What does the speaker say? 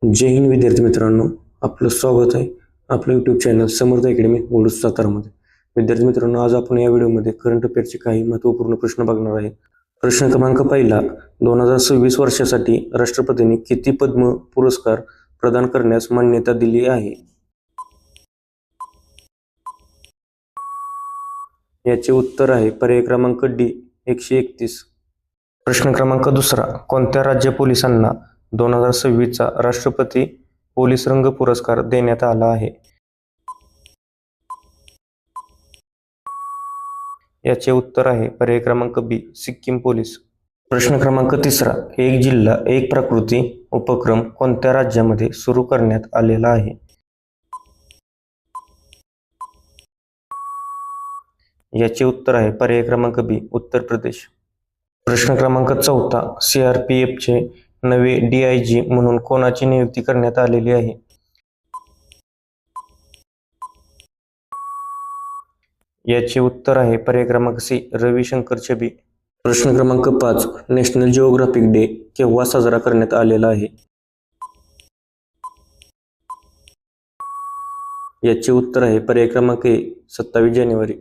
जय हिंद विद्यार्थी मित्रांनो, आपलं स्वागत आहे आपलं यूट्यूब चॅनल समर्थ अकॅडमी वडूज सातारामध्ये. विद्यार्थी मित्रांनो, आज आपण या व्हिडिओमध्ये करंट अफेअरचे काही महत्त्वपूर्ण प्रश्न बघणार आहे. प्रश्न क्रमांक पहिला, 2026 वर्षासाठी राष्ट्रपतींनी किती पद्म पुरस्कार प्रदान करण्यास मान्यता दिली आहे? याचे उत्तर आहे पर्याय क्रमांक डी 131. प्रश्न क्रमांक दुसरा, कोणत्या राज्य पोलिसांना 2026चा राष्ट्रपती पोलीस रंग पुरस्कार देण्यात आला आहे? याचे उत्तर आहे पर्याय क्रमांक बी सिक्कीम पोलीस. प्रश्न क्रमांक तिसरा, एक जिल्हा एक प्रकृती उपक्रम कोणत्या राज्यामध्ये सुरू करण्यात आलेला आहे? याचे उत्तर आहे पर्याय क्रमांक बी उत्तर प्रदेश. प्रश्न क्रमांक चौथा, CRPFचे नवे DIG म्हणून कोणाची नियुक्ती करण्यात आलेली आहे? याचे उत्तर आहे पर्याय क्रमांक सी रविशंकर छबी. प्रश्न क्रमांक 5, नॅशनल जिओग्राफिक डे केव्हा साजरा करण्यात आलेला आहे? याचे उत्तर आहे पर्याय क्रमांक ए 27 जानेवारी.